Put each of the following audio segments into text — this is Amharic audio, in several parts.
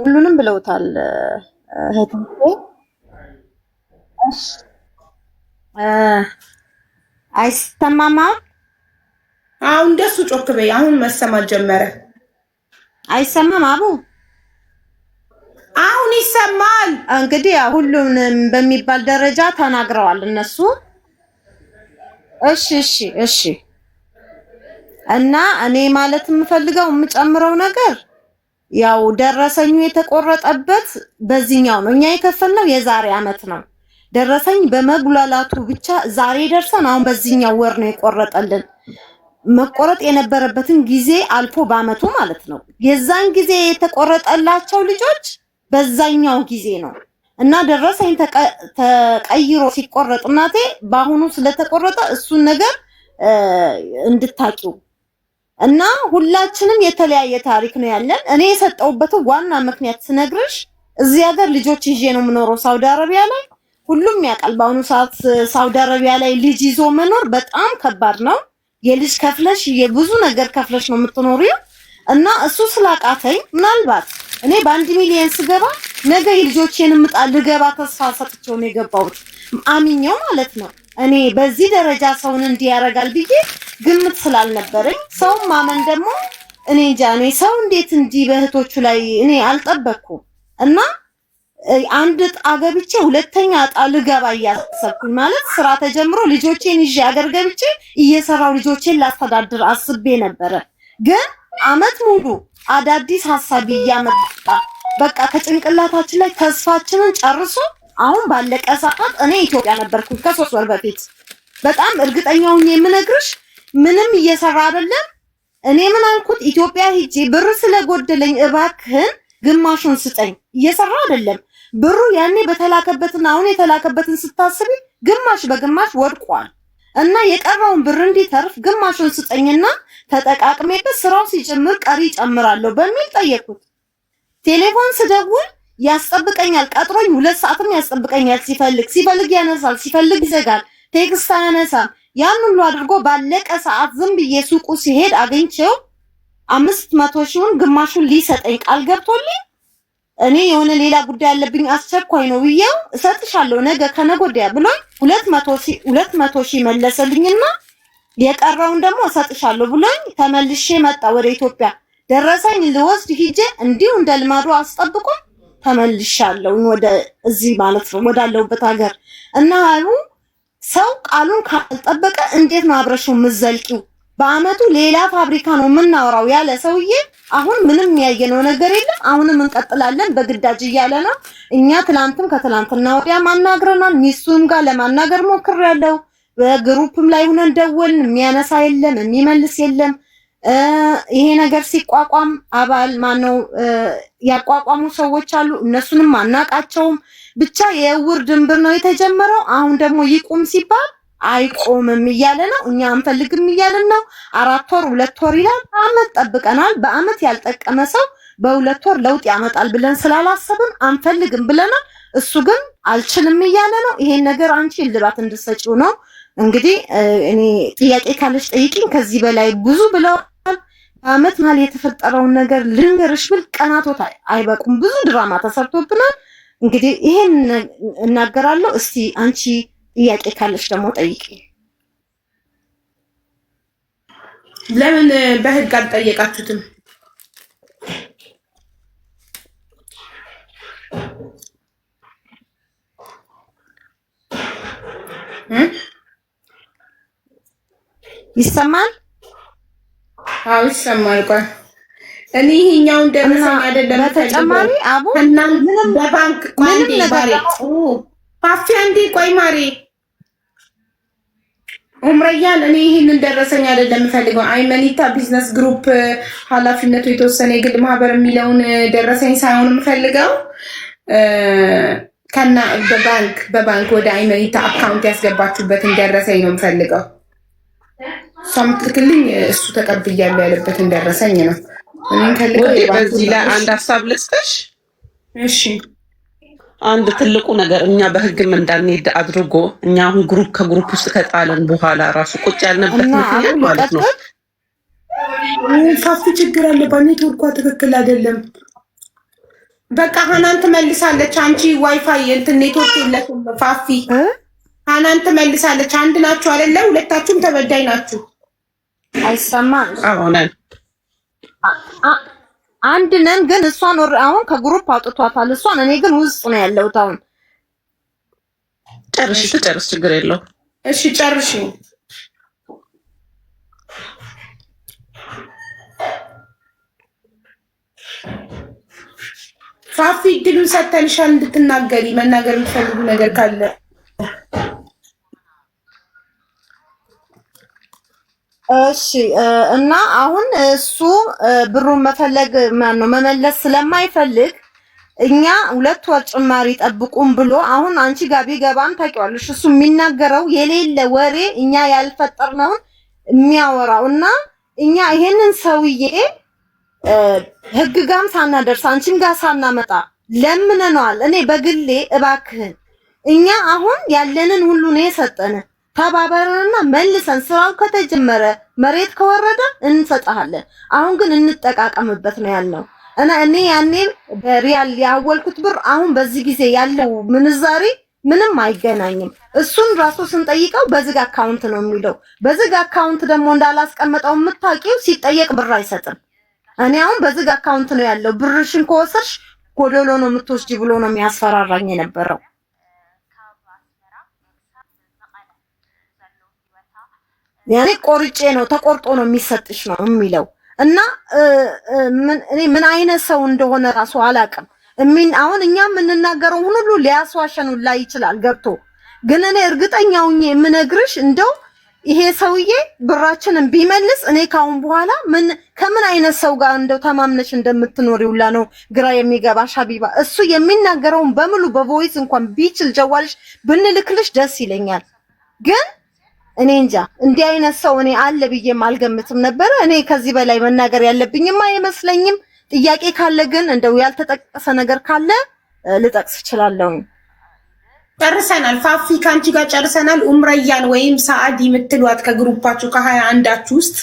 ሁሉንም ብለውታል እህቴ። እሺ አይሰማም? አሁን እንደሱ ጮክ በይ። አሁን መሰማት ጀመረ። አይሰማም? አቡ አሁን ይሰማል። እንግዲህ ሁሉንም በሚባል ደረጃ ተናግረዋል እነሱ። እሺ እሺ እሺ። እና እኔ ማለት የምፈልገው የምጨምረው ነገር ያው ደረሰኙ የተቆረጠበት በዚህኛው ነው። እኛ የከፈልነው የዛሬ አመት ነው። ደረሰኝ በመጉላላቱ ብቻ ዛሬ ደርሰን አሁን በዚህኛው ወር ነው የቆረጠልን። መቆረጥ የነበረበትን ጊዜ አልፎ በአመቱ ማለት ነው። የዛን ጊዜ የተቆረጠላቸው ልጆች በዛኛው ጊዜ ነው እና ደረሰኝ ተቀይሮ ሲቆረጥ እናቴ በአሁኑ ስለተቆረጠ እሱን ነገር እንድታቂው እና ሁላችንም የተለያየ ታሪክ ነው ያለን። እኔ የሰጠውበት ዋና ምክንያት ስነግርሽ እዚህ ሀገር ልጆች ይዤ ነው የምኖረው ሳውዲ አረቢያ ላይ። ሁሉም ያውቃል በአሁኑ ሰዓት ሳውዲ አረቢያ ላይ ልጅ ይዞ መኖር በጣም ከባድ ነው። የልጅ ከፍለሽ የብዙ ነገር ከፍለሽ ነው የምትኖሪው እና እሱ ስላቃተኝ ምናልባት እኔ በ1 ሚሊዮን ስገባ ነገ ልጆቼን ልገባ ተስፋ ሰጥቼው ነው የገባሁት አሚኛው ማለት ነው። እኔ በዚህ ደረጃ ሰውን እንዲያረጋል ብዬ ግምት ስላልነበረኝ ሰው ማመን ደግሞ እኔ እንጃ ነው ሰው እንዴት እንዲህ በእህቶቹ ላይ እኔ አልጠበቅኩም እና አንድ ዕጣ ገብቼ ሁለተኛ ዕጣ ልገባ እያሰብኩኝ ማለት ስራ ተጀምሮ ልጆቼን ይዤ አገር ገብቼ እየሰራው ልጆቼን ላስተዳድር አስቤ ነበረ። ግን አመት ሙሉ አዳዲስ ሐሳብ እያመጣ በቃ ከጭንቅላታችን ላይ ተስፋችንን ጨርሶ አሁን ባለቀ ሰዓት እኔ ኢትዮጵያ ነበርኩኝ ከ3 ወር በፊት። በጣም እርግጠኛው የምነግርሽ ምንም እየሰራ አይደለም። እኔ ምን አልኩት ኢትዮጵያ ሂጄ ብር ስለጎደለኝ እባክህን ግማሹን ስጠኝ። እየሰራ አይደለም ብሩ ያኔ በተላከበትና አሁን የተላከበትን ስታስቢ ግማሽ በግማሽ ወድቋል እና የቀረውን ብር እንዲተርፍ ግማሹን ስጠኝና ተጠቃቅሜበት ስራው ሲጀምር ቀሪ ጨምራለሁ በሚል ጠየቁት። ቴሌፎን ስደውል ያስጠብቀኛል፣ ቀጥሮኝ 2 ሰዓትም ያስጠብቀኛል። ሲፈልግ ያነሳል፣ ሲፈልግ ይዘጋል። ቴክስት አያነሳም። ያን ሁሉ አድርጎ ባለቀ ሰዓት ዝም ብዬ ሱቁ ሲሄድ አግኝቼው 500 ሺውን ግማሹን ሊሰጠኝ ቃል ገብቶልኝ እኔ የሆነ ሌላ ጉዳይ አለብኝ አስቸኳይ ነው ብዬው እሰጥሻለሁ ነገ ከነገ ወዲያ ብሎኝ 200 ሺህ መለሰልኝና የቀረውን ደግሞ እሰጥሻለሁ ብሎኝ ተመልሼ መጣ ወደ ኢትዮጵያ። ደረሰኝ ልወስድ ሂጄ እንዲሁ እንደ ልማዱ አስጠብቆ ተመልሻለሁ ወደ እዚህ ማለት ነው ወዳለሁበት ሀገር እና ሰው ቃሉን ካልጠበቀ እንዴት ነው አብረሽው የምትዘልቂው? በአመቱ ሌላ ፋብሪካ ነው የምናወራው ያለ ሰውዬ አሁን ምንም ያየነው ነገር የለም። አሁንም እንቀጥላለን በግዳጅ እያለ ነው። እኛ ትላንትም ከትላንትና ወዲያ ማናግረናል። ሚስቱም ጋር ለማናገር ሞክሬያለሁ። በግሩፕም ላይ ሆነን ደወልን። የሚያነሳ የለም፣ የሚመልስ የለም። ይሄ ነገር ሲቋቋም አባል ማነው ያቋቋሙ ሰዎች አሉ። እነሱንም አናቃቸውም። ብቻ የውር ድንብር ነው የተጀመረው። አሁን ደግሞ ይቁም ሲባል አይቆምም እያለ ነው። እኛ አንፈልግም እያለን ነው። 4 ወር 2 ወር ይላል። አመት ጠብቀናል። በአመት ያልጠቀመ ሰው በ2 ወር ለውጥ ያመጣል ብለን ስላላሰብን አንፈልግም ብለናል። እሱ ግን አልችልም እያለ ነው። ይሄን ነገር አንቺ እልባት እንድትሰጪው ነው። እንግዲህ እኔ ጥያቄ ካለሽ ጠይቂኝ። ከዚህ በላይ ብዙ ብለዋል። በአመት መሀል የተፈጠረውን ነገር ልንገርሽ ብል ቀናቶት አይበቁም። ብዙ ድራማ ተሰርቶብናል። እንግዲህ ይሄን እናገራለሁ። እስቲ አንቺ ጥያቄ ካለሽ ደግሞ ጠይቂ። ለምን በህግ አልጠየቃችሁትም? ይሰማል? አዎ ይሰማል። ቆይ እኔ ይሄኛውን ደረሰኝ አይደለም በተጨማሪ አቡ ምንም በባንክ ቋንዴ ባሪ ፓፊ አንዴ ቆይ ማሪ ኡምረያን እኔ ይሄንን ደረሰኝ አይደለም ፈልገው አይመኒታ ቢዝነስ ግሩፕ ኃላፊነቱ የተወሰነ የግል ማህበር የሚለውን ደረሰኝ ሳይሆን ፈልገው ከና በባንክ ወደ አይመኒታ አካውንት ያስገባችሁበትን ደረሰኝ ነው ፈልገው። ሰምትክልኝ እሱ ተቀብያለሁ ያለበትን ደረሰኝ ነው እኔ ፈልገው። በዚህ ላይ አንድ ሐሳብ ልስጥሽ። እሺ አንድ ትልቁ ነገር እኛ በህግም እንዳንሄድ አድርጎ እኛ አሁን ከግሩፕ ውስጥ ከጣለን በኋላ ራሱ ቁጭ ያልንበት ምክንያት ማለት ነው ፋፊ ችግር አለ። በኔትወርኳ ትክክል አይደለም። በቃ ሀናን ትመልሳለች። አንቺ ዋይፋይ እንትን ኔትወርክ የለሽም ፋፊ። ሀናን ትመልሳለች። አንድ ናችሁ አይደለ? ሁለታችሁም ተበዳይ ናችሁ። አይሰማም? አሁን አንድ ነን፣ ግን እሷን አሁን ከግሩፕ አውጥቷታል እሷን። እኔ ግን ውስጥ ነው ያለሁት አሁን። ጨርሽ፣ ችግር የለውም። እሺ ጨርሽ። ፋፊ እድሉን ሰተንሻል እንድትናገሪ፣ መናገር የምትፈልጉ ነገር ካለ። እሺ እና አሁን እሱ ብሩን መመለስ ስለማይፈልግ እኛ 2 ወር ጭማሪ ጠብቁም ብሎ አሁን አንቺ ጋር ቢገባም ታውቂዋለሽ፣ እሱ የሚናገረው የሌለ ወሬ እኛ ያልፈጠርነውን የሚያወራው እና እኛ ይሄንን ሰውዬ ህግ ጋም ሳናደርስ አንቺም ጋር ሳናመጣ ለምነነዋል። እኔ በግሌ እባክህን እኛ አሁን ያለንን ሁሉ ነው የሰጠነ፣ ተባበረንና መልሰን ስራው ከተጀመረ መሬት ከወረደ እንሰጣለን። አሁን ግን እንጠቃቀምበት ነው ያልነው እና እኔ ያኔ በሪያል ያወልኩት ብር አሁን በዚህ ጊዜ ያለው ምንዛሬ ምንም አይገናኝም። እሱን ራሱ ስንጠይቀው በዝግ አካውንት ነው የሚለው። በዝግ አካውንት ደግሞ እንዳላስቀመጠው የምታውቂው ሲጠየቅ ብር አይሰጥም። እኔ አሁን በዝግ አካውንት ነው ያለው፣ ብርሽን ከወሰድሽ ጎደሎ ነው የምትወስጂ ብሎ ነው የሚያስፈራራኝ የነበረው። ያኔ ቆርጬ ነው ተቆርጦ ነው የሚሰጥሽ ነው የሚለው እና እኔ ምን አይነት ሰው እንደሆነ ራሱ አላውቅም። አሁን እኛ የምንናገረው ሁሉ ሊያስዋሸን ላይ ይችላል ገብቶ፣ ግን እኔ እርግጠኛው የምነግርሽ እንደው ይሄ ሰውዬ ብራችንን ቢመልስ እኔ ካሁን በኋላ ከምን አይነት ሰው ጋር እንደው ተማምነሽ እንደምትኖር ይውላ ነው ግራ የሚገባሽ ሀቢባ። እሱ የሚናገረውን በሙሉ በቮይስ እንኳን ቢችል ጀዋልሽ ብንልክልሽ ደስ ይለኛል። ግን እኔ እንጃ እንዲህ አይነት ሰው እኔ አለ ብዬም አልገምትም ነበረ። እኔ ከዚህ በላይ መናገር ያለብኝም አይመስለኝም። ጥያቄ ካለ ግን እንደው ያልተጠቀሰ ነገር ካለ ልጠቅስ እችላለሁ። ጨርሰናል። ፋፊ ከአንቺ ጋር ጨርሰናል። ኡምረያን ወይም ሰዓድ የምትሏት ከግሩፓችሁ ከ21 ውስጥ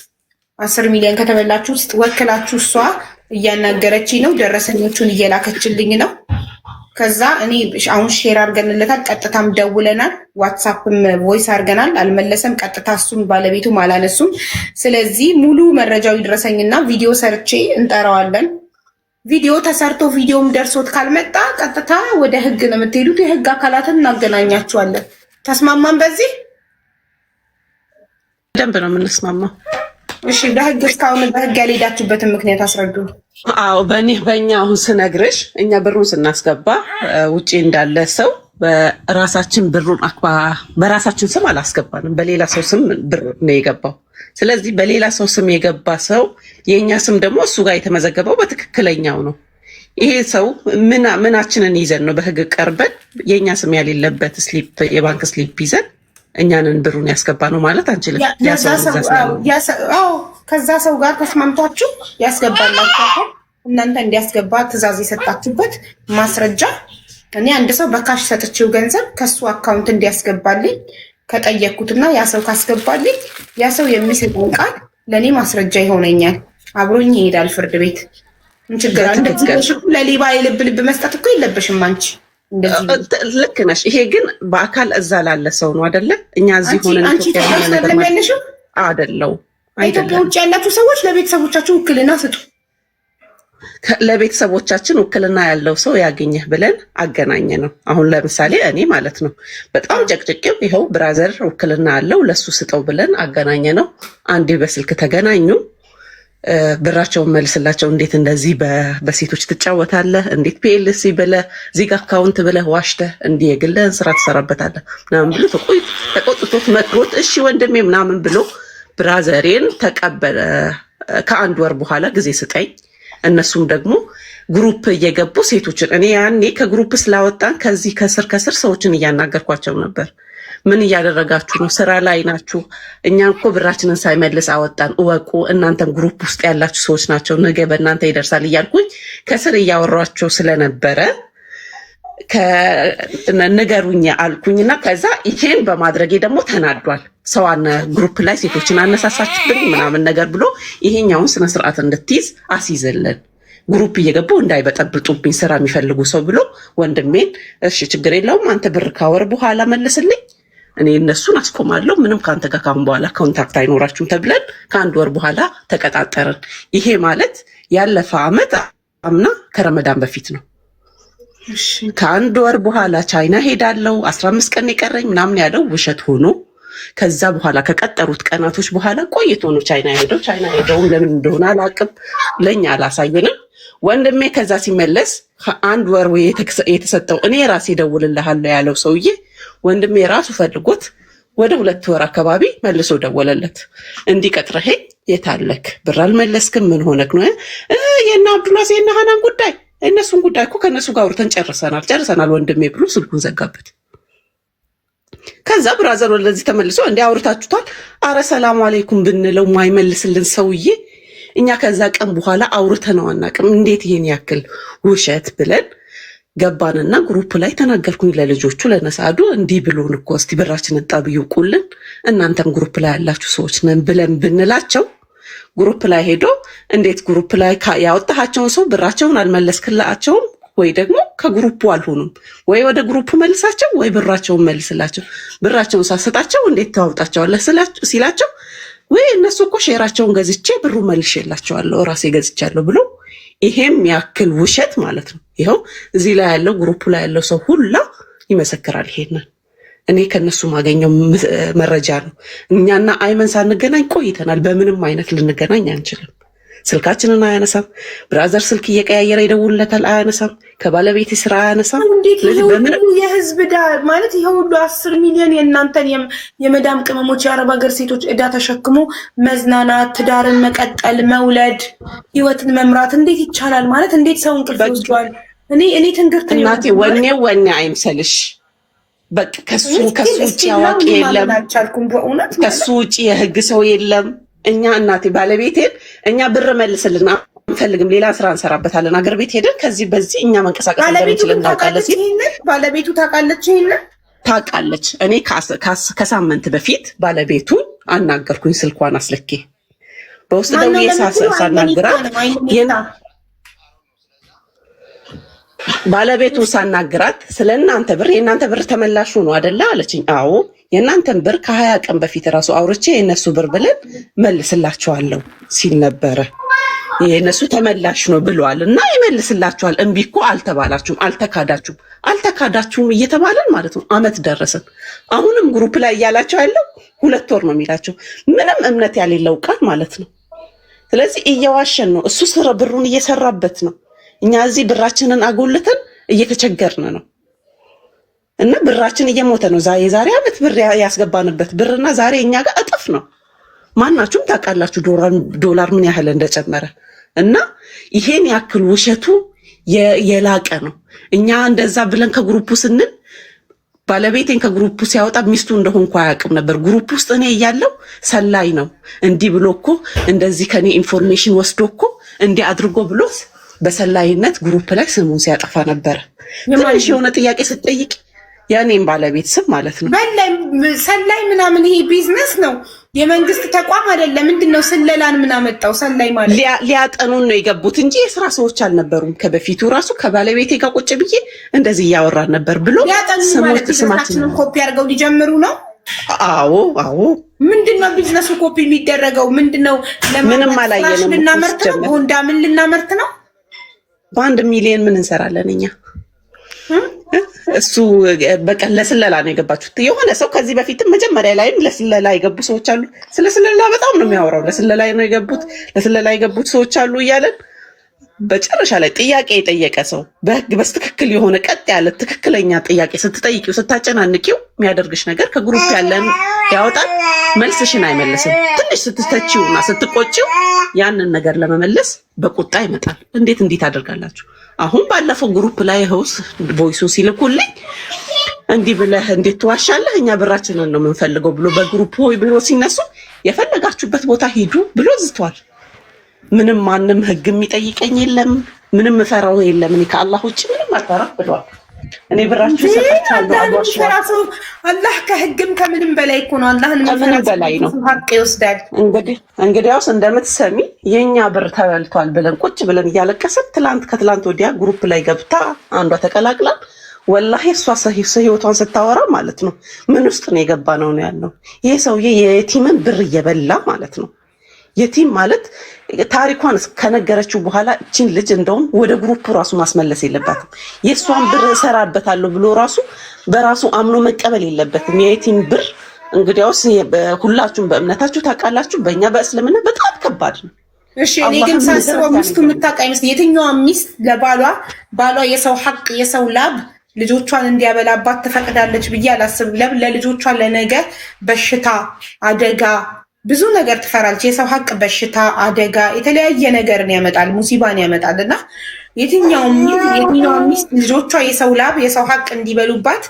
10 ሚሊዮን ከተበላችሁ ውስጥ ወክላችሁ እሷ እያናገረች ነው። ደረሰኞቹን እየላከችልኝ ነው። ከዛ እኔ አሁን ሼር አድርገንለታል። ቀጥታም ደውለናል። ዋትሳፕም ቮይስ አድርገናል። አልመለሰም። ቀጥታ እሱም ባለቤቱም አላነሱም። ስለዚህ ሙሉ መረጃው ይድረሰኝና ቪዲዮ ሰርቼ እንጠራዋለን። ቪዲዮ ተሰርቶ ቪዲዮም ደርሶት ካልመጣ ቀጥታ ወደ ህግ ነው የምትሄዱት። የህግ አካላትን እናገናኛችኋለን። ተስማማን? በዚህ ደንብ ነው የምንስማማው። እሺ፣ በህግ እስካሁን በህግ ያልሄዳችሁበትን ምክንያት አስረዱ። አዎ፣ በእኛ አሁን ስነግርሽ እኛ ብሩን ስናስገባ ውጪ እንዳለ ሰው በራሳችን ብሩን በራሳችን ስም አላስገባንም። በሌላ ሰው ስም ብር ነው የገባው። ስለዚህ በሌላ ሰው ስም የገባ ሰው የኛ ስም ደግሞ እሱ ጋር የተመዘገበው በትክክለኛው ነው። ይሄ ሰው ምናችንን ይዘን ነው በህግ ቀርበን የኛ ስም ያሌለበት ስሊፕ የባንክ ስሊፕ ይዘን እኛንን ብሩን ያስገባ ነው ማለት አንችልም። ከዛ ሰው ጋር ተስማምታችሁ ያስገባላችሁ እናንተ እንዲያስገባ ትዕዛዝ የሰጣችሁበት ማስረጃ እኔ አንድ ሰው በካሽ ሰጥቼው ገንዘብ ከሱ አካውንት እንዲያስገባልኝ ከጠየቅኩትና ያ ሰው ካስገባልኝ ያ ሰው የሚሰጠው ቃል ለእኔ ማስረጃ ይሆነኛል። አብሮኝ ይሄዳል ፍርድ ቤት። ምን ችግር አለ? ለሌባ የልብ ልብ መስጠት እኮ የለብሽም አንቺ። ልክ ነሽ። ይሄ ግን በአካል እዛ ላለ ሰው ነው አይደለ? እኛ እዚህ ሆነን ኢትዮጵያ አይደለው። ኢትዮጵያ ውጭ ያላችሁ ሰዎች ለቤተሰቦቻችሁ ውክልና ስጡ። ለቤተሰቦቻችን ውክልና ያለው ሰው ያገኘህ ብለን አገናኘ ነው። አሁን ለምሳሌ እኔ ማለት ነው በጣም ጨቅጭቄው ይኸው ብራዘር ውክልና አለው ለሱ ስጠው ብለን አገናኘ ነው። አንዴ በስልክ ተገናኙ። ብራቸውን መልስላቸው። እንዴት እንደዚህ በሴቶች ትጫወታለህ? እንዴት ፒኤልሲ ብለህ ዚግ አካውንት ብለህ ዋሽተህ እንዲህ የግልህን ስራ ትሰራበታለህ ምናምን ብሎ ተቆጥቶት መክሮት እሺ ወንድሜ ምናምን ብሎ ብራዘሬን ተቀበለ። ከአንድ ወር በኋላ ጊዜ ስጠኝ። እነሱም ደግሞ ግሩፕ እየገቡ ሴቶችን እኔ ያኔ ከግሩፕ ስላወጣን ከዚህ ከስር ሰዎችን እያናገርኳቸው ነበር። ምን እያደረጋችሁ ነው? ስራ ላይ ናችሁ? እኛ እኮ ብራችንን ሳይመልስ አወጣን፣ እወቁ። እናንተም ግሩፕ ውስጥ ያላችሁ ሰዎች ናቸው፣ ነገ በእናንተ ይደርሳል እያልኩኝ ከስር እያወሯቸው ስለነበረ ንገሩኝ አልኩኝና ከዛ ይሄን በማድረጌ ደግሞ ተናዷል። ሰው ግሩፕ ላይ ሴቶችን አነሳሳችብኝ ምናምን ነገር ብሎ ይሄኛውን ስነስርዓት እንድትይዝ አስይዘልን ግሩፕ እየገቡ እንዳይበጠብጡብኝ ስራ የሚፈልጉ ሰው ብሎ ወንድሜን እሺ ችግር የለውም አንተ ብር ካወር በኋላ መልስልኝ እኔ እነሱን አስቆማለሁ ምንም ከአንተ ጋር ካሁን በኋላ ኮንታክት አይኖራችሁም ተብለን ከአንድ ወር በኋላ ተቀጣጠርን። ይሄ ማለት ያለፈ አመት አምና ከረመዳን በፊት ነው። ከአንድ ወር በኋላ ቻይና ሄዳለው 15 ቀን የቀረኝ ምናምን ያለው ውሸት ሆኖ ከዛ በኋላ ከቀጠሩት ቀናቶች በኋላ ቆይቶ ነው ቻይና ሄደው ለምን እንደሆነ አላውቅም ለኛ አላሳየንም። ወንድሜ ከዛ ሲመለስ አንድ ወር የተሰጠው እኔ ራሴ ደውልልሃለሁ ያለው ሰውዬ ወንድሜ ራሱ ፈልጎት ወደ 2 ወር አካባቢ መልሶ ደወለለት። እንዲቀጥረህ የታለክ ብር አልመለስክም ምን ሆነክ ነው? የና አብዱላስ የና ሐናን ጉዳይ እነሱን ጉዳይ እኮ ከነሱ ጋር አውርተን ጨርሰናል ወንድሜ ብሎ ስልኩን ዘጋበት። ከዛ ብራዘር ወደዚህ ተመልሶ አውርታችሁታል? አረ ሰላም አለይኩም ብንለው ማይመልስልን ሰውዬ እኛ ከዛ ቀን በኋላ አውርተነው አናውቅም። እንዴት ይሄን ያክል ውሸት ብለን ገባንና ግሩፕ ላይ ተናገርኩኝ ለልጆቹ ለነሳዱ እንዲህ ብሎን እኮ እስቲ ብራችንን ጣብዩቁልን እናንተም ግሩፕ ላይ ያላችሁ ሰዎች ነን ብለን ብንላቸው ግሩፕ ላይ ሄዶ እንዴት ግሩፕ ላይ ያወጣሃቸውን ሰው ብራቸውን አልመለስክላቸውም ወይ ደግሞ ከግሩፑ አልሆኑም ወይ ወደ ግሩፑ መልሳቸው ወይ ብራቸውን መልስላቸው ብራቸውን ሳሰጣቸው እንዴት ታወጣቸዋለህ ሲላቸው ወይ እነሱ እኮ ሼራቸውን ገዝቼ ብሩ መልሼላቸዋለሁ ራሴ ገዝቻለሁ ብሎ ይሄም ያክል ውሸት ማለት ነው። ይሄው እዚህ ላይ ያለው ግሩፑ ላይ ያለው ሰው ሁላ ይመሰክራል። ይሄንን እኔ ከነሱ ማገኘው መረጃ ነው። እኛና አይመን ሳንገናኝ ቆይተናል። በምንም አይነት ልንገናኝ አንችልም። ስልካችንን አያነሳም። ብራዘር ስልክ እየቀያየረ ይደውልለታል፣ አያነሳም። ከባለቤቴ ስራ አያነሳም። በምንም የህዝብ ዕዳ ማለት ይሄ ሁሉ 10 ሚሊዮን የእናንተን የመዳም ቅመሞች የአረብ ሀገር ሴቶች ዕዳ ተሸክሞ መዝናናት፣ ትዳርን መቀጠል፣ መውለድ፣ ህይወትን መምራት እንዴት ይቻላል? ማለት እንዴት ሰው እንቅልፍ ይወስዷል? እኔ ትንግርት እናቴ ወኔ አይምሰልሽ። በቃ ከሱ ውጭ አዋቂ የለም። ከሱ ውጭ የህግ ሰው የለም። እኛ እናቴ ባለቤቴን እኛ ብር መልስልና አንፈልግም ሌላ ስራ እንሰራበታለን አገር ቤት ሄደን ከዚህ በዚህ እኛ መንቀሳቀስ እንደምንችል እናውቃለች። ባለቤቱ ታውቃለች ይሄንን ታውቃለች። እኔ ከሳምንት በፊት ባለቤቱን አናገርኩኝ ስልኳን አስልኬ በውስጥ ደውዬ ሳናግራት ባለቤቱን ሳናግራት ስለእናንተ ብር የእናንተ ብር ተመላሹ ነው አይደለ አለችኝ። አዎ የእናንተን ብር ከ20 ቀን በፊት ራሱ አውርቼ የነሱ ብር ብለን መልስላቸዋለሁ ሲል ነበረ። የነሱ ተመላሽ ነው ብሏል እና ይመልስላቸዋል። እምቢ እኮ አልተባላችሁም፣ አልተካዳችሁም እየተባለን ማለት ነው። አመት ደረሰን። አሁንም ግሩፕ ላይ እያላቸው ያለው 2 ወር ነው የሚላቸው። ምንም እምነት ያሌለው ቃል ማለት ነው። ስለዚህ እየዋሸን ነው። እሱ ስራ ብሩን እየሰራበት ነው። እኛ እዚህ ብራችንን አጎልተን እየተቸገርን ነው እና ብራችን እየሞተ ነው። የዛሬ አመት ብር ያስገባንበት ብርና ዛሬ እኛ ጋር እጥፍ ነው። ማናችሁም ታውቃላችሁ ዶላር ምን ያህል እንደጨመረ እና ይሄን ያክል ውሸቱ የላቀ ነው። እኛ እንደዛ ብለን ከግሩፑ ስንል ባለቤቴን ከግሩፑ ሲያወጣ ሚስቱ እንደሆንኩ አያውቅም ነበር። ግሩፕ ውስጥ እኔ እያለሁ ሰላይ ነው እንዲህ ብሎ እኮ እንደዚህ ከኔ ኢንፎርሜሽን ወስዶ እኮ እንዲህ አድርጎ ብሎ በሰላይነት ግሩፕ ላይ ስሙን ሲያጠፋ ነበረ። ትንሽ የሆነ ጥያቄ ስትጠይቅ ያኔም ባለቤት ስም ማለት ነው ሰላይ ምናምን ይሄ ቢዝነስ ነው፣ የመንግስት ተቋም አይደለም። ምንድነው ስለላን ምን አመጣው? ሰላይ ማለት ሊያጠኑን ነው የገቡት እንጂ የስራ ሰዎች አልነበሩም። ከበፊቱ ራሱ ከባለቤቴ ጋር ቁጭ ብዬ እንደዚህ እያወራን ነበር ብሎ ስማችንን ኮፒ አድርገው ሊጀምሩ ነው። አዎ ምንድነው ቢዝነሱ ኮፒ የሚደረገው? ምንድነው ምንም አላየንም። ልናመርት ነው ሆንዳ ምን ልናመርት ነው? በ1 ሚሊዮን ምን እንሰራለን እኛ? እሱ በቃ ለስለላ ነው የገባችሁት። የሆነ ሰው ከዚህ በፊትም መጀመሪያ ላይም ለስለላ የገቡ ሰዎች አሉ። ስለ ስለላ በጣም ነው የሚያወራው። ለስለላ ነው የገቡት፣ ለስለላ የገቡት ሰዎች አሉ እያለን በጨረሻ ላይ ጥያቄ የጠየቀ ሰው በህግ በትክክል የሆነ ቀጥ ያለ ትክክለኛ ጥያቄ ስትጠይቂው ስታጨናንቂው የሚያደርግሽ ነገር ከግሩፕ ያለን ያወጣል፣ መልስሽን አይመልስም። ትንሽ ስትተቺውና ስትቆጪው ያንን ነገር ለመመለስ በቁጣ ይመጣል። እንዴት አደርጋላችሁ? አሁን ባለፈው ግሩፕ ላይ ሆስ ቮይሱ ሲልኩልኝ እንዲህ ብለህ እንዴት ትዋሻለህ? እኛ ብራችንን ነው የምንፈልገው ብሎ በግሩፕ ሆይ ብሎ ሲነሱ የፈለጋችሁበት ቦታ ሂዱ ብሎ ዝቷል። ማንም ህግ የሚጠይቀኝ የለም፣ ምንም ፈራው የለም። እኔ ከአላህ ውጭ ምንም አልፈራም ብሏል። እኔ ብራችሁ ሰጣችኋለሁ አልዋሽም። አላህ ከህግም ከምንም በላይ እኮ ነው። አላህን ከምንም በላይ ነው። ሀቅ ይወስዳል። እንግዲያውስ እንደምትሰሚ የኛ ብር ተበልቷል ብለን ቁጭ ብለን እያለቀስን ከትላንት ወዲያ ግሩፕ ላይ ገብታ አንዷ ተቀላቅላ ወላሂ እሷ ህይወቷን ስታወራ ማለት ነው ምን ውስጥ ነው የገባ ነው ያለው። ይሄ ሰውዬ የቲምን ብር እየበላ ማለት ነው። የቲም ማለት ታሪኳን ከነገረችው በኋላ እቺን ልጅ እንደውም ወደ ግሩፕ ራሱ ማስመለስ የለባትም። የእሷን ብር እሰራበታለሁ ብሎ ራሱ በራሱ አምኖ መቀበል የለበትም የቲም ብር። እንግዲያውስ ሁላችሁም በእምነታችሁ ታውቃላችሁ፣ በእኛ በእስልምና በጣም ከባድ ነው። እሺ እኔ ግን ሳስበው ሚስቱ የምታውቅ አይመስል የትኛዋ ሚስት ባሏ የሰው ሀቅ የሰው ላብ ልጆቿን እንዲያበላባት ትፈቅዳለች ብዬ አላስብም። ለልጆቿ ለነገ በሽታ አደጋ ብዙ ነገር ትፈራለች። የሰው ሀቅ በሽታ አደጋ የተለያየ ነገርን ያመጣል፣ ሙሲባን ያመጣል። እና የትኛው ሚስት ልጆቿ የሰው ላብ የሰው ሀቅ እንዲበሉባት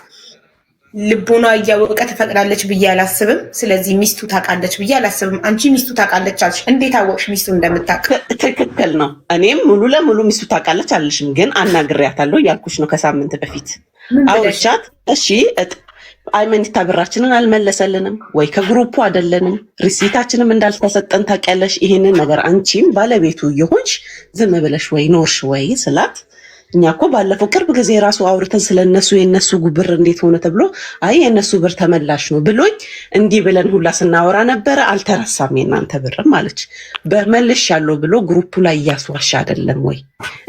ልቦና እያወቀ ትፈቅዳለች ብዬ አላስብም። ስለዚህ ሚስቱ ታውቃለች ብዬ አላስብም። አንቺ ሚስቱ ታውቃለች አልሽ። እንዴት አወቅሽ ሚስቱ እንደምታውቅ? ትክክል ነው። እኔም ሙሉ ለሙሉ ሚስቱ ታውቃለች አልሽም፣ ግን አናግሬያታለሁ እያልኩሽ ነው። ከሳምንት በፊት አውርቻት እሺ አይመኒታ ብራችንን አልመለሰልንም ወይ ከግሩፑ አይደለንም፣ ሪሲታችንም እንዳልተሰጠን ታውቂያለሽ። ይሄንን ነገር አንቺም ባለቤቱ የሆንሽ ዝም ብለሽ ወይ ኖርሽ ወይ ስላት፣ እኛ እኮ ባለፈው ቅርብ ጊዜ ራሱ አውርተን ስለነሱ የነሱ ብር እንዴት ሆነ ተብሎ አይ የነሱ ብር ተመላሽ ነው ብሎኝ እንዲህ ብለን ሁላ ስናወራ ነበረ። አልተረሳም የእናንተ ብርም አለች። በመልሽ ያለው ብሎ ግሩፑ ላይ እያስዋሻ አይደለም ወይ?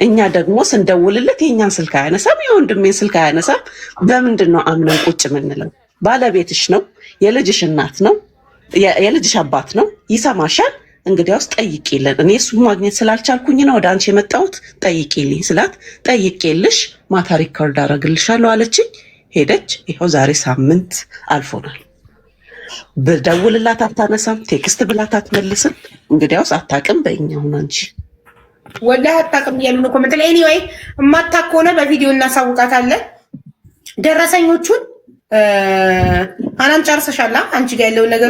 እኛ ደግሞ ስንደውልለት የእኛን ስልክ አያነሳም፣ የወንድሜን ስልክ አያነሳም። በምንድን ነው አምነን ቁጭ ምንለው? ባለቤትሽ ነው፣ የልጅሽ እናት ነው፣ የልጅሽ አባት ነው፣ ይሰማሻል። እንግዲያውስ ጠይቂልን። እኔ እሱ ማግኘት ስላልቻልኩኝ ነው ወደ አንቺ የመጣሁት። ጠይቂልኝ ስላት ጠይቄልሽ ማታ ሪከርድ አደርግልሻለሁ አለችኝ። ሄደች። ይኸው ዛሬ ሳምንት አልፎናል። ብደውልላት አታነሳም፣ ቴክስት ብላት አትመልስም። እንግዲያውስ አታውቅም በእኛ ሁን አንቺ ወላሂ አታውቅም እያሉ ነው ኮመንት ላይ። ኤኒዌይ እማታውቅ ከሆነ በቪዲዮ እናሳውቃታለን ደረሰኞቹን። አናም ጨርሰሻል? አንቺ ጋር ያለውን ነገር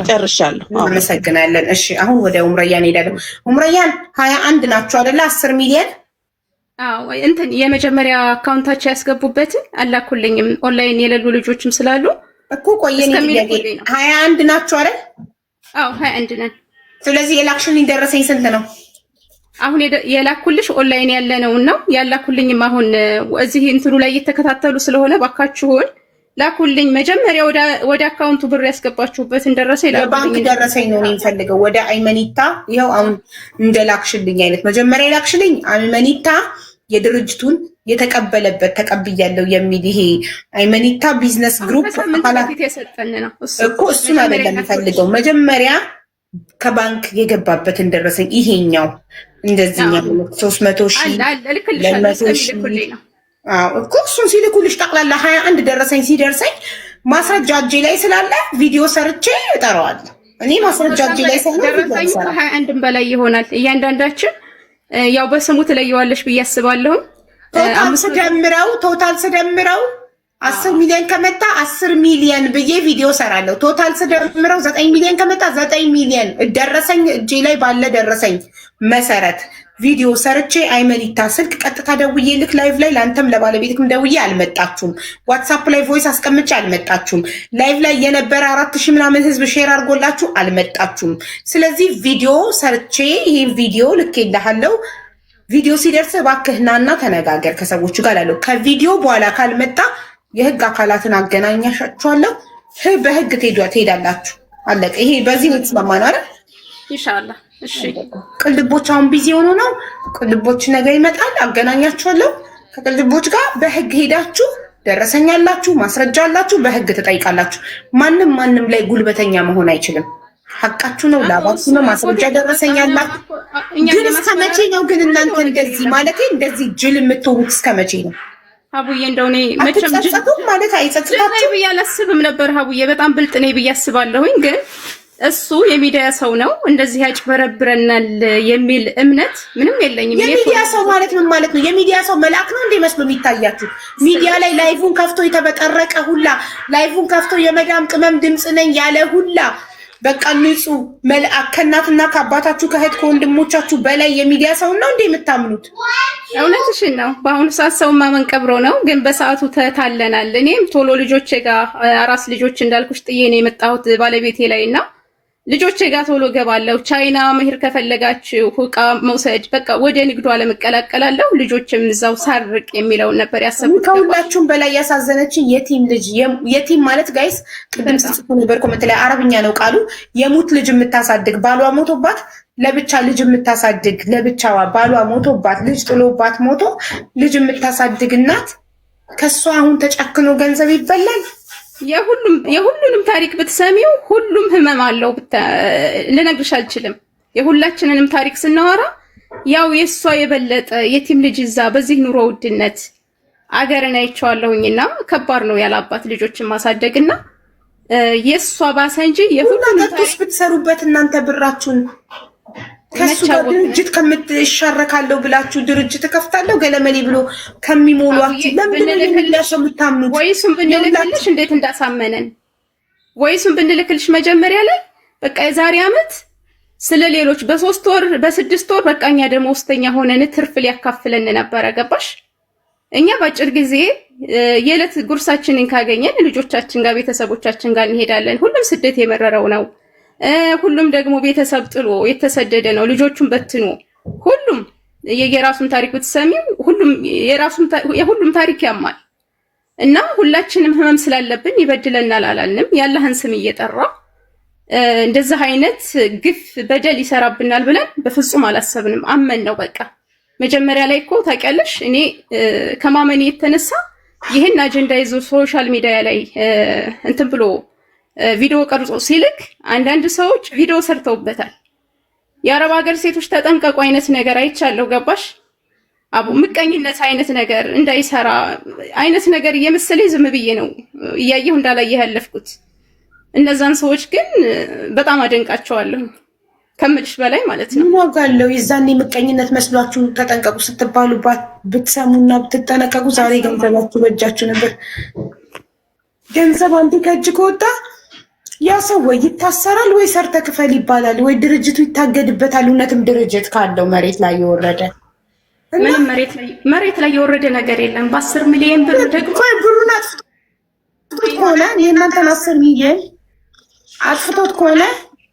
ጨርሻለሁ። አመሰግናለን። እሺ አሁን ወደ ኡምረያን ሄዳለሁ። ኡምረያን 21 ናቸው አይደለ? 10 ሚሊዮን እንትን የመጀመሪያ አካውንታቸው ያስገቡበትን አላኩልኝም። ኦንላይን የሌሉ ልጆችም ስላሉ እኮ ቆየን። 21 ናቸው አይደል? አዎ 21 ነን። ስለዚህ የላክሽልኝ ደረሰኝ ስንት ነው? አሁን የላኩልሽ ኦንላይን ያለነው ነው ያላኩልኝም። አሁን እዚህ እንትኑ ላይ እየተከታተሉ ስለሆነ ባካችሁን ላኩልኝ። መጀመሪያ ወደ አካውንቱ ብር ያስገባችሁበትን ደረሰኝ ላኩልኝ። ባንክ ደረሰኝ ነው የሚፈልገው ወደ አይመኒታ። ይኸው አሁን እንደላክሽልኝ አይነት መጀመሪያ ላክሽልኝ አይመኒታ የድርጅቱን የተቀበለበት ተቀብያለሁ የሚል ይሄ አይመኒታ ቢዝነስ ግሩፕ አባላት የሰጠን ነው እኮ። እሱን አይደለም የሚፈልገው መጀመሪያ ከባንክ የገባበትን ደረሰኝ ይሄኛው እንደዚህኛው 300,000 ልክልሻለሁ እኮ እሱን ሲልኩልሽ ጠቅላላ 21 ደረሰኝ ሲደርሰኝ ማስረጃ እጄ ላይ ስላለ ቪዲዮ ሰርቼ እጠራዋለሁ። እኔ ማስረጃ እጄ ላይ ሳይሆን ደረሰኝ ከ21 በላይ ይሆናል። እያንዳንዳችን ያው በስሙ ትለየዋለሽ ብዬ አስባለሁ። ቶታል ስደምረው 10 ሚሊዮን ከመጣ 10 ሚሊዮን ብዬ ቪዲዮ ሰራለሁ። ቶታል ስደምረው 9 ሚሊዮን ከመጣ 9 ሚሊዮን ደረሰኝ እጄ ላይ ባለ ደረሰኝ መሰረት ቪዲዮ ሰርቼ አይመኒታ ስልክ ቀጥታ ደውዬ ልክ ላይቭ ላይ ለአንተም ለባለቤትክም ደውዬ አልመጣችሁም። ዋትሳፕ ላይ ቮይስ አስቀምጬ አልመጣችሁም። ላይቭ ላይ የነበረ 4,000 ምናምን ህዝብ ሼር አድርጎላችሁ አልመጣችሁም። ስለዚህ ቪዲዮ ሰርቼ ይሄን ቪዲዮ ልኬልሃለሁ። ቪዲዮ ሲደርስ እባክህ ናና ተነጋገር ከሰዎቹ ጋር ላለው። ከቪዲዮ በኋላ ካልመጣ የህግ አካላትን አገናኛሻችኋለሁ። በህግ ትሄዳላችሁ። አለቀ። ይሄ በዚህ የተስማማን አይደል? ኢንሻአላህ። እሺ ቅልቦች አሁን ቢዚ ሆኖ ነው። ቅልቦች ነገር ይመጣል፣ አገናኛችኋለሁ። ከቅልቦች ጋር በህግ ሄዳችሁ ደረሰኛላችሁ፣ ማስረጃ አላችሁ፣ በህግ ትጠይቃላችሁ። ማንም ላይ ጉልበተኛ መሆን አይችልም። ሐቃችሁ ነው፣ ላባችሁ ነው። ማስረጃ ደረሰኛላችሁ። ግን እስከ መቼ ነው ግን እናንተ እንደዚህ ጅል የምትሆኑት? እስከ መቼ ነው? ሀቡዬ እንደው እኔ መቼም ማለት አይጸጽታችሁ ብዬ አላስብም ነበር። ሀቡዬ በጣም ብልጥ ነኝ ብዬ አስባለሁኝ። ግን እሱ የሚዲያ ሰው ነው፣ እንደዚህ ያጭበረብረናል የሚል እምነት ምንም የለኝም። የሚዲያ ሰው ማለት ምን ማለት ነው? የሚዲያ ሰው መልአክ ነው እንዴ መስሎ የሚታያችሁ? ሚዲያ ላይ ላይቭን ከፍቶ የተበጠረቀ ሁላ፣ ላይቭን ከፍቶ የመዳም ቅመም ድምፅ ነኝ ያለ ሁላ በቃ ንጹህ መልአክ ከእናትና ከአባታችሁ ከእህት ከወንድሞቻችሁ በላይ የሚዲያ ሰው ነው እንዴ የምታምኑት? እውነትሽን ነው። በአሁኑ ሰዓት ሰው ማመን ቀብሮ ነው፣ ግን በሰዓቱ ተታለናል። እኔም ቶሎ ልጆቼ ጋር አራስ ልጆች እንዳልኩሽ ጥዬ ነው የመጣሁት ባለቤቴ ላይ እና ልጆቼ ጋር ቶሎ ገባለሁ። ቻይና መሄድ ከፈለጋችሁ ዕቃ መውሰድ በቃ ወደ ንግዱ አለመቀላቀላለሁ። ልጆችም እዛው ሳርቅ የሚለውን ነበር ያሰብኩት። ከሁላችሁም በላይ ያሳዘነችን የቲም ልጅ የቲም ማለት ጋይስ ቅድም ጽፎ ነበር ኮሜንት ላይ አረብኛ ነው ቃሉ። የሙት ልጅ የምታሳድግ ባሏ ሞቶባት ለብቻ ልጅ የምታሳድግ ለብቻዋ ባሏ ሞቶባት ልጅ ጥሎባት ሞቶ ልጅ የምታሳድግ እናት ከሷ አሁን ተጨክኖ ገንዘብ ይበላል። የሁሉንም ታሪክ ብትሰሚው ሁሉም ህመም አለው። ልነግርሽ አልችልም። የሁላችንንም ታሪክ ስናወራ ያው የሷ የበለጠ የቲም ልጅ እዛ በዚህ ኑሮ ውድነት አገርን አይቼዋለሁኝና ከባድ ነው ያላባት ልጆችን ማሳደግና የሷ ባሰ እንጂ የሁሉንም ታሪክ ብትሰሩበት እናንተ ብራችሁን ከሱ ጋር ድርጅት ከምትሻረካለሁ ብላችሁ ድርጅት ከፍታለሁ ገለመሌ ብሎ ከሚሞሏችሁ ለምን እንደሚላሸው የምታምኑት? ወይሱም ብንልክልሽ እንዴት እንዳሳመነን ወይሱም ብንልክልሽ መጀመሪያ ላይ በቃ የዛሬ ዓመት ስለሌሎች በ3 ወር በ6 ወር በቃኛ ደሞዝተኛ ሆነን ትርፍ ሊያካፍለን ነበረ። ገባሽ? እኛ ባጭር ጊዜ የዕለት ጉርሳችንን ካገኘን ልጆቻችን ጋር ቤተሰቦቻችን ጋር እንሄዳለን። ሁሉም ስደት የመረረው ነው። ሁሉም ደግሞ ቤተሰብ ጥሎ የተሰደደ ነው። ልጆቹን በትኖ ሁሉም የየራሱን ታሪክ ብትሰሚው የሁሉም ታሪክ ያማል እና ሁላችንም ህመም ስላለብን ይበድለናል አላልንም። ያለህን ስም እየጠራ እንደዚህ አይነት ግፍ በደል ይሰራብናል ብለን በፍጹም አላሰብንም። አመን ነው በቃ መጀመሪያ ላይ እኮ ታውቂያለሽ፣ እኔ ከማመን የተነሳ ይህን አጀንዳ ይዞ ሶሻል ሚዲያ ላይ እንትን ብሎ ቪዲዮ ቀርጾ ሲልክ አንዳንድ ሰዎች ቪዲዮ ሰርተውበታል። የአረብ ሀገር ሴቶች ተጠንቀቁ አይነት ነገር አይቻለሁ። ገባሽ? አቡ ምቀኝነት አይነት ነገር እንዳይሰራ አይነት ነገር እየመሰለኝ ዝም ብዬ ነው እያየሁ እንዳላየህ ያለፍኩት። እነዛን ሰዎች ግን በጣም አደንቃቸዋለሁ ከምልሽ በላይ ማለት ነው። ዋጋለው የዛኔ ምቀኝነት መስሏችሁ ተጠንቀቁ ስትባሉባት ብትሰሙና ብትጠነቀቁ ዛሬ ገንዘባችሁ በእጃችሁ ነበር። ገንዘብ አንዴ ከእጅ ከወጣ ያ ሰው ወይ ይታሰራል ወይ ሰርተ ክፈል ይባላል ወይ ድርጅቱ ይታገድበታል። እውነትም ድርጅት ካለው መሬት ላይ የወረደ ምንም መሬት ላይ የወረደ ነገር የለም። በ10 ሚሊዮን ብር ደግሞ ብሩን አጥፍቶት ከሆነ የእናንተን 10 ሚሊዮን አጥፍቶት ከሆነ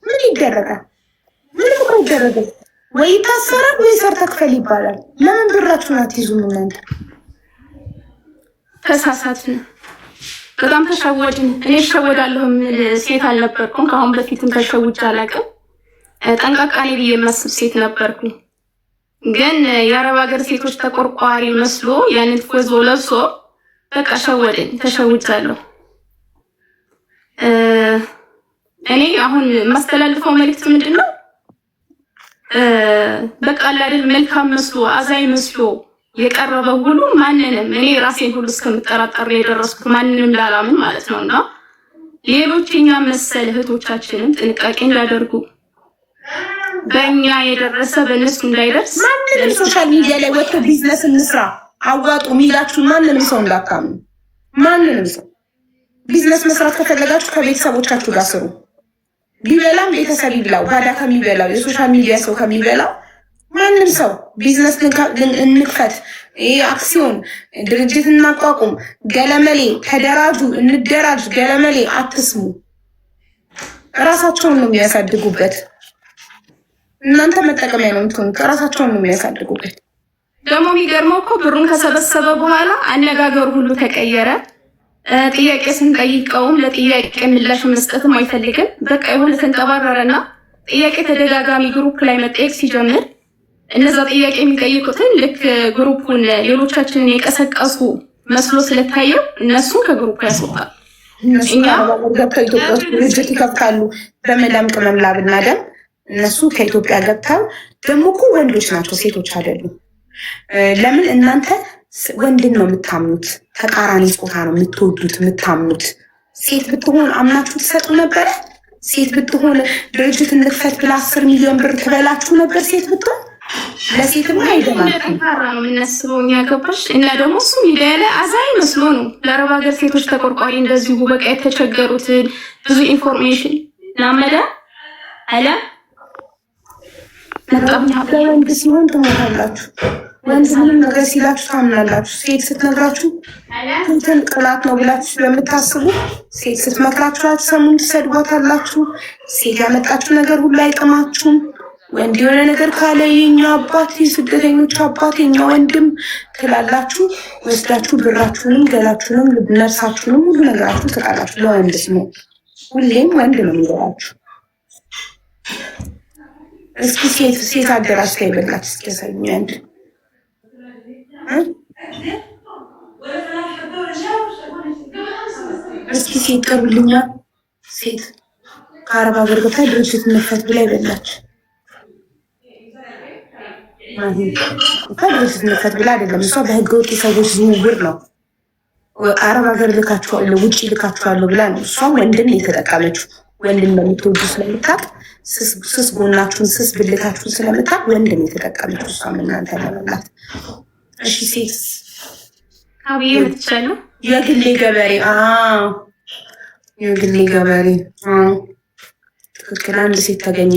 ምን ይደረጋል? ምንም እኮ ይደረጋል። ወይ ይታሰራል ወይ ሰርተ ክፈል ይባላል። ለምን ብራችሁን አትይዙም እናንተ? ተሳሳትን። በጣም ተሸወድን። እኔ እሸወዳለሁ ምን ሴት አልነበርኩም። ከአሁን በፊትም ተሸውጄ አላውቅም። ጠንቃቃ ነኝ ብዬ የማስብ ሴት ነበርኩኝ። ግን የአረብ ሀገር ሴቶች ተቆርቋሪ መስሎ ያንን ትፎዞ ለብሶ በቃ ሸወደኝ። ተሸውጃለሁ። እኔ አሁን የማስተላልፈው መልዕክት ምንድነው? በቃ አይደል መልካም መስሎ አዛኝ መስሎ የቀረበው ሁሉ ማንንም እኔ ራሴን ሁሉ እስከምጠራጠር የደረስኩት ማንንም ላላምን ማለት ነውና ሌሎች እኛ መሰል እህቶቻችንን ጥንቃቄ እንዳደርጉ በእኛ የደረሰ በእነሱ እንዳይደርስ ማንንም ሶሻል ሚዲያ ላይ ወጥቶ ቢዝነስ እንስራ አዋጡ ሚላችሁ ማንንም ሰው እንዳካሙ። ማንንም ሰው ቢዝነስ መስራት ከፈለጋችሁ ከቤተሰቦቻችሁ ጋር ስሩ። ቢበላም ቤተሰብ ይብላው፣ ባዳ ከሚበላው የሶሻል ሚዲያ ሰው ከሚበላው ማንም ሰው ቢዝነስ እንክፈት፣ አክሲዮን ድርጅት እናቋቁም፣ ገለመሌ ተደራጁ፣ እንደራጅ፣ ገለመሌ አትስሙ። ራሳቸውን ነው የሚያሳድጉበት። እናንተ መጠቀሚያ ነው የምትሆኑት። ራሳቸውን ነው የሚያሳድጉበት። ደግሞ የሚገርመው እኮ ብሩን ከሰበሰበ በኋላ አነጋገሩ ሁሉ ተቀየረ። ጥያቄ ስንጠይቀውም ለጥያቄ ምላሽ መስጠትም አይፈልግም። በቃ የሆነ ተንጠባረረና ጥያቄ ተደጋጋሚ ግሩፕ ላይ መጠየቅ ሲጀምር እነዛ ጥያቄ የሚጠይቁትን ልክ ግሩፑን ሌሎቻችንን የቀሰቀሱ መስሎ ስለታየው እነሱ ከግሩፑ ያስወጣል። እኛ ገብተው ኢትዮጵያ ውስጥ ድርጅት ይከፍታሉ በመዳም ቅመም ላብና ደም። እነሱ ከኢትዮጵያ ገብተው ደግሞ እኮ ወንዶች ናቸው ሴቶች አይደሉም። ለምን እናንተ ወንድን ነው የምታምኑት? ተቃራኒ ጾታ ነው የምትወዱት የምታምኑት። ሴት ብትሆን አምናችሁ ትሰጡ ነበረ? ሴት ብትሆን ድርጅት እንክፈት ብላ 10 ሚሊዮን ብር ትበላችሁ ነበር? ሴት ብትሆን ለሴትም አይደለም ጠንካራ ነው የምናስበው እኛ ገባሽ። እና ደግሞ እሱ ሚዲያ ላይ አዛኝ መስሎ ነው ለአረብ ሀገር ሴቶች ተቆርቋሪ እንደዚሁ በቃ የተቸገሩትን ብዙ ኢንፎርሜሽን ናመዳ አለ ወንድ ሲሆን ትሞታላችሁ። ወንድ ምንም ነገር ሲላችሁ ታምናላችሁ። ሴት ስትነግራችሁ እንትን ቅላት ነው ብላችሁ ስለምታስቡ ሴት ስትመክራችሁ አትሰሙም፣ ትሰድቧታላችሁ። ሴት ያመጣችሁ ነገር ሁሉ አይጥማችሁም። ወንድ የሆነ ነገር ካለ የኛ አባት የስደተኞች አባት የኛ ወንድም ትላላችሁ። ወስዳችሁ ብራችሁንም ገላችሁንም ነርሳችሁንም ሁሉ ነገራችሁ ትቃላችሁ። ለወንድ ሲሆን ሁሌም ወንድ ነው የሚገባችሁ። እስኪ ሴት አደራጅ ላይ በላችሁ እስኪ ያሳዩኝ አንድ እስኪ ሴት ቀርብልኛ። ሴት ከአረብ ሀገር ገብታ ድርጅት መክፈት ብላ ይበላች ድርጅት መክፈት ብላ አይደለም እሷ በህገ ወጥ የሰዎች ዝውውር ነው አረብ ሀገር ልካችኋለሁ ውጭ ልካችኋለሁ ብላ ነው። እሷ ወንድን የተጠቀመችው ወንድን በምትወዱ ስለምታውቅ ስስ ጎናችሁን ስስ ብልታችሁን ስለምታውቅ ወንድን የተጠቀመችው እሷ እናንተ ለመብላት። እሺ ሴት አብዬ ምትቻለ የግሌ ገበሬ የግሌ ገበሬ ትክክል። አንድ ሴት ተገኘ።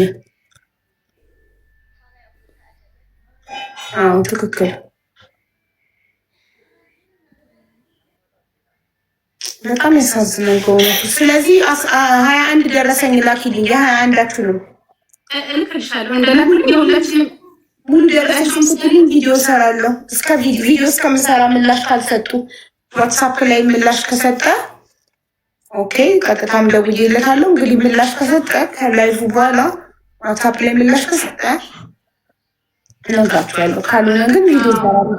ትክክል። በጣም ያሳዝናል በእውነቱ። ስለዚህ 21 ደረሰኝ ላኪልኝ። የ21ዳችሁንም እልክልሻለሁ እንደላኩልኝ የሁላችንም ሙሉ ደረሰኝ ስትልኝ ቪዲዮ ሰራለሁ። እስከ ቪዲዮ እስከምሰራ ምላሽ ካልሰጡ ዋትሳፕ ላይ ምላሽ ከሰጠ ኦኬ፣ ቀጥታም ደውዬለታለሁ። እንግዲህ ምላሽ ከሰጠ ከላይቭ በኋላ ዋትሳፕ ላይ ምላሽ ከሰጠ እነግራችኋለሁ። ካልሆነ ግን ቪዲዮ ሰራለሁ።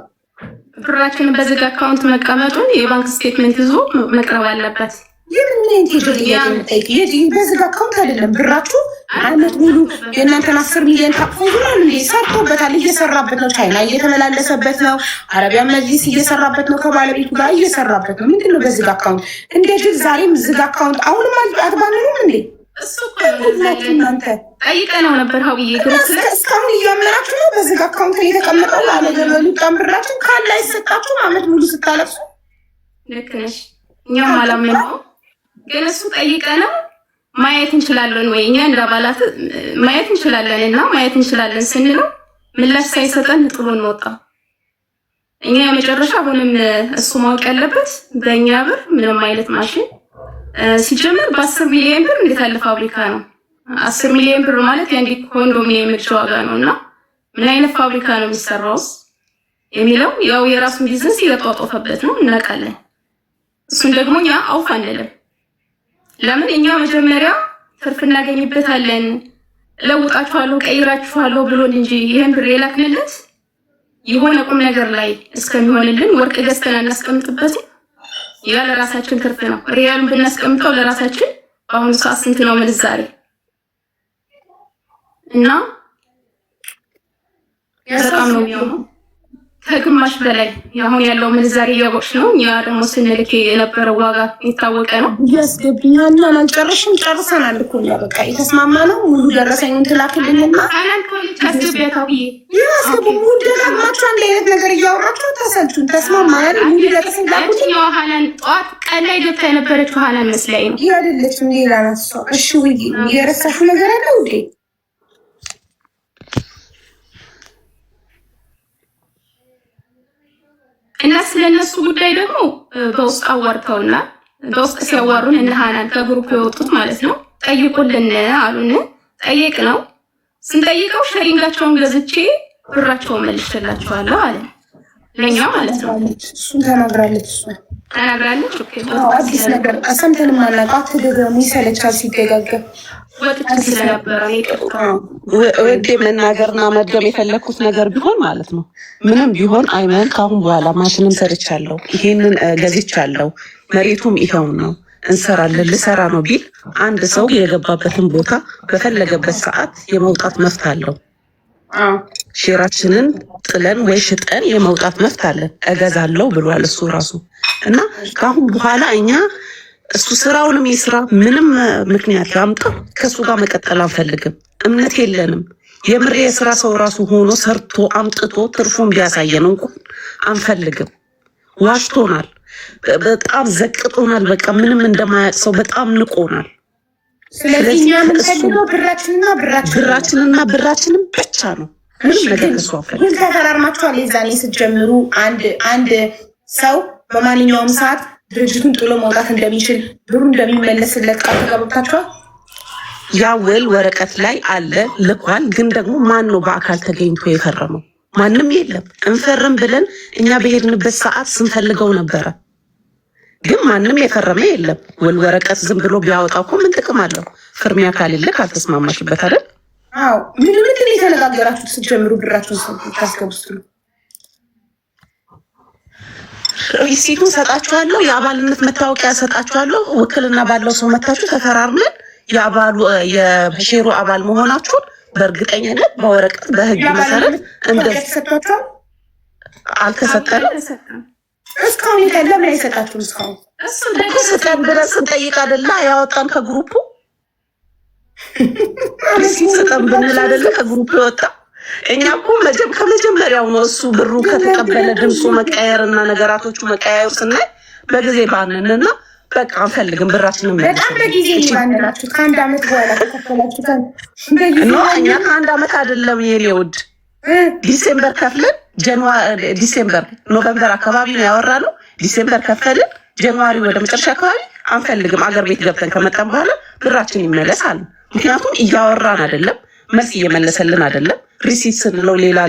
ብራችንን በዝግ አካውንት መቀመጡን የባንክ ስቴትመንት ይዞ መቅረብ አለበት። በዝግ አካውንት አይደለም ብራችሁ አመት ሙሉ የእናንተን 10 ሚሊዮን ታቅፎ ይሆናል እንዴ? ሰርቶበታል፣ እየሰራበት ነው። ቻይና እየተመላለሰበት ነው። አረቢያ መጅሊስ እየሰራበት ነው። ከባለቤቱ ጋር እየሰራበት ነው። ምንድነው በዝግ አካውንት? እንደ ጅል ዛሬም ዝግ አካውንት አሁንም አትባንኑም እንዴ? እሱ እናንተ ጠይቀነው ነበር። ሀውዬ እስካሁን እያመናችሁ ነው። በዝግ አካውንት ላይ የተቀመጠው አለገበሉ ብራችሁ ካለ አይሰጣችሁም። አመት ሙሉ ስታለቅሱ። ልክ ነሽ። እኛም አላመነው ግን እሱ ጠይቀነው ማየት እንችላለን ወይ እኛ እንደ አባላት ማየት እንችላለን እና ማየት እንችላለን ስንለው ምላሽ ሳይሰጠን ጥሎን ወጣ። እኛ የመጨረሻ አሁንም እሱ ማወቅ ያለበት በእኛ ብር ምንም አይነት ማሽን ሲጀምር በ10 ሚሊዮን ብር እንዴት ያለ ፋብሪካ ነው? 10 ሚሊዮን ብር ማለት የአንድ ኮንዶሚኒየም ምርጫ ዋጋ ነው። እና ምን አይነት ፋብሪካ ነው የሚሰራውስ የሚለው ያው የራሱን ቢዝነስ እየጧጧፈበት ነው እናውቃለን። እሱን ደግሞ እኛ አውፍ አንልም። ለምን እኛ መጀመሪያ ትርፍ እናገኝበታለን ለውጣችኋለሁ ቀይራችኋለሁ ብሎን እንጂ ይሄን ብር የላክንለት የሆነ ቁም ነገር ላይ እስከሚሆንልን ወርቅ ገዝተን እናስቀምጥበት። ያ ለራሳችን ትርፍ ነው። ሪያሉን ብናስቀምጠው ለራሳችን በአሁኑ ሰዓት ስንት ነው ምንዛሬ? እና በጣም ነው የሚሆነው ከግማሽ በላይ አሁን ያለው ምንዛሬ እያወቅሽ ነው። ያ ደግሞ ስንልክ የነበረው ዋጋ የታወቀ ነው። ያስገብኛልና አንጨርሽም ጨርሰናል እኮ ነው በቃ የተስማማ ነው። ሙሉ ደረሰኙን ትላክልኝና አላን ኮሌጅ አስገቢያታው ያስገቡ ሙሉ ደረሰኛችሁ አንድ አይነት ነገር እያወራችሁ ተሰልቹን ተስማማናል። ሙሉ ደረሰኝ ላኩልኝ። ሀናን ጠዋት ቀን ላይ ገብታ የነበረችው ሀናን መስለኝ ነው ያደለችም ሌላ ናት እሷ። እሺ ወይ የረሳሽው ነገር አለ እንዴ? እና ስለነሱ ጉዳይ ደግሞ በውስጥ አዋርተውና በውስጥ ሲያዋሩን እነ ሀናን ከግሩፕ የወጡት ማለት ነው ጠይቁልን አሉን። ጠይቅ ነው ስንጠይቀው ሸሪንጋቸውን ገዝቼ ብራቸውን መልሼላቸዋለሁ አለ። ለኛ ማለት ነው እሱን ተናግራለች። ኦኬ አዲስ ነገር ሰምተን ማናውቃት ደግሞ ይሰለቻል ሲደጋገም ወጥቼ ስለነበረ ወዴ መናገርና መድገም የፈለኩት ነገር ቢሆን ማለት ነው ምንም ቢሆን አይመን ካሁን በኋላ ማሽንም ሰርቻለሁ፣ ይሄንን ገዝቻለሁ፣ መሬቱም ይሄው ነው እንሰራለን ልሰራ ነው ቢል አንድ ሰው የገባበትን ቦታ በፈለገበት ሰዓት የመውጣት መፍት አለው። ሼራችንን ጥለን ወይ ሽጠን የመውጣት መፍት አለን። እገዛለሁ ብሏል እሱ ራሱ እና ካሁን በኋላ እኛ እሱ ስራውንም ይስራ ምንም ምክንያት ያምጣ ከሱ ጋር መቀጠል አንፈልግም። እምነት የለንም። የምሬ የስራ ሰው ራሱ ሆኖ ሰርቶ አምጥቶ ትርፉን ቢያሳየን እንኳን አንፈልግም። ዋሽቶናል፣ በጣም ዘቅጦናል። በቃ ምንም እንደማያውቅ ሰው በጣም ንቆናል። ስለዚህ እኛ የምንፈልገው ብራችንና ብራችንን ብቻ ነው። ምንም ነገር ከሷ ፈልግ ግን ተፈራርማችኋል። የዛኔ ስትጀምሩ አንድ ሰው በማንኛውም ሰዓት ድርጅቱን ጥሎ መውጣት እንደሚችል ብሩ እንደሚመለስለት ቃል ተገብታችኋል። ያ ውል ወረቀት ላይ አለ ልኳል። ግን ደግሞ ማን ነው በአካል ተገኝቶ የፈረመው? ማንም የለም። እንፈርም ብለን እኛ በሄድንበት ሰዓት ስንፈልገው ነበረ። ግን ማንም የፈረመ የለም። ውል ወረቀት ዝም ብሎ ቢያወጣው እኮ ምን ጥቅም አለው? ፍርሚያ ካሌለ ካልተስማማሽበት አይደል? አዎ ምንድን ነው የተነጋገራችሁት ስትጀምሩ? ብራችሁን ታስገቡት ነው? ሪሲቱን ሰጣችኋለሁ፣ የአባልነት መታወቂያ ሰጣችኋለሁ። ውክልና ባለው ሰው መታችሁ ተፈራርመን የሼሩ አባል መሆናችሁን በእርግጠኝነት በወረቀት በህግ መሰረት እንደዚህ አልተሰጠንም። እስካሁን ለምን አይሰጣችሁም? እስካሁን ስጠን ብለን ስንጠይቅ አይደለ ያወጣን ከግሩፑ። ስጠን ብንል አይደለ ከግሩፑ የወጣ። እኛ እኮ ከመጀመሪያው ነው እሱ ብሩ ከተቀበለ ድምፁ መቀየር እና ነገራቶቹ መቀያየሩ ስናይ በጊዜ ባንንና በቃ አንፈልግም ብራችንን መልስ። በጣም በጊዜ ይባንላችሁ። ከአንድ ዓመት በኋላ ተከፈላችሁ እኛ ከአንድ ዓመት አይደለም የኔ ውድ ዲሴምበር ከፍለን ዲሴምበር ኖቨምበር አካባቢ ነው ያወራነው። ዲሴምበር ከፈልን ጃንዋሪ ወደ መጨረሻ አካባቢ አንፈልግም አገር ቤት ገብተን ከመጣን በኋላ ብራችን ይመለሳል። ምክንያቱም እያወራን አይደለም፣ መልስ እየመለሰልን አይደለም። ሪሲት ስንለው ሌላ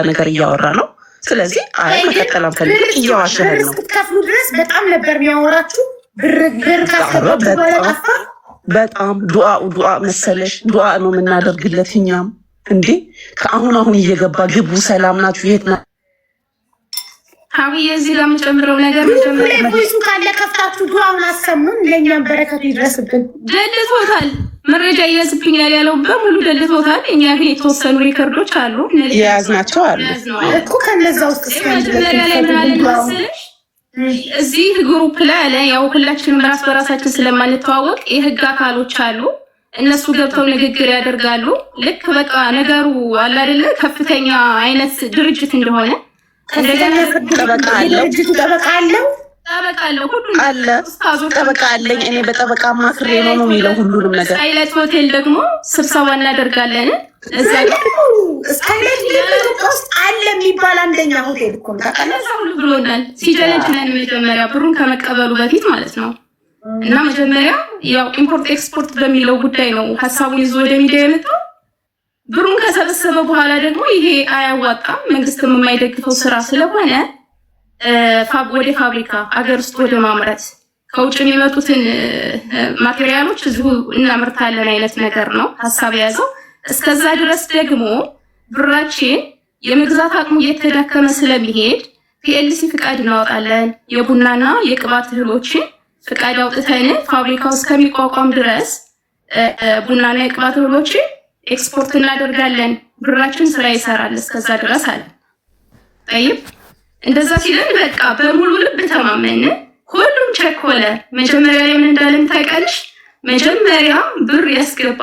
ነገር እያወራ ነው። ስለዚህ አይ መቀጠል አንፈልግም፣ እያዋሸን ነው። እስክትከፍሉ ድረስ በጣም ነበር የሚያወራችሁ። ብር ካስገባችሁ በኋላ በጣም ዱዓ መሰለሽ፣ ዱዓ ነው የምናደርግለት እኛም እንዴ ከአሁን እየገባ ግቡ፣ ሰላም ናችሁ፣ የት ነው ሀብዬ? እዚህ ጋር የምጨምረው ነገር ቮይሱ ካለ ከፍታችሁ ዱዓውን አሰሙን፣ ለእኛም በረከት ይድረስብን። ደልቶታል፣ መረጃ ይያዝብኛል ያለው በሙሉ ደልቶታል። እኛ ግን የተወሰኑ ሪከርዶች አሉ የያዝናቸው አሉ እኮ ከነዛ ውስጥ መጀመሪያ ላይ ምናለን መሰለሽ እዚህ ግሩፕ ላይ አለ። ያው ሁላችንም ራስ በራሳችን ስለማንተዋወቅ የህግ አካሎች አሉ። እነሱ ገብተው ንግግር ያደርጋሉ። ልክ በቃ ነገሩ አለ አይደለ ከፍተኛ አይነት ድርጅት እንደሆነ እንደገና ጠበቃ አለው ሁሉም አለ። ጠበቃ አለኝ እኔ በጠበቃ ማክሬ ነው የሚለው ሁሉንም ነገር። ስካይላይት ሆቴል ደግሞ ስብሰባ እናደርጋለን። እዛ ስካይላይት ኢትዮጵያ ውስጥ አለ የሚባል አንደኛ ሆቴል እኮ ታውቃለህ። ሁሉ ብሎናል ሲጀነጅነን መጀመሪያ ብሩን ከመቀበሉ በፊት ማለት ነው። እና መጀመሪያ ያው ኢምፖርት ኤክስፖርት በሚለው ጉዳይ ነው ሀሳቡን ይዞ ወደ ሚዲያ የመጣው። ብሩን ከሰበሰበ በኋላ ደግሞ ይሄ አያዋጣም፣ መንግስትም የማይደግፈው ስራ ስለሆነ ወደ ፋብሪካ አገር ውስጥ ወደ ማምረት ከውጭ የሚመጡትን ማቴሪያሎች እዚሁ እናመርታለን አይነት ነገር ነው ሀሳብ የያዘው። እስከዛ ድረስ ደግሞ ብራችን የመግዛት አቅሙ እየተዳከመ ስለሚሄድ ፒኤልሲ ፍቃድ እናወጣለን። የቡናና የቅባት እህሎችን ፍቃድ አውጥተን ፋብሪካው እስከሚቋቋም ድረስ ቡናና የቅባት እህሎችን ኤክስፖርት እናደርጋለን። ብራችን ስራ ይሰራል እስከዛ ድረስ አለ። ጠይብ እንደዛ ሲለን በቃ በሙሉ ልብ ተማመን። ሁሉም ቸኮለ። መጀመሪያ ላይ ምን እንዳለን ታውቃለሽ? መጀመሪያ ብር ያስገባ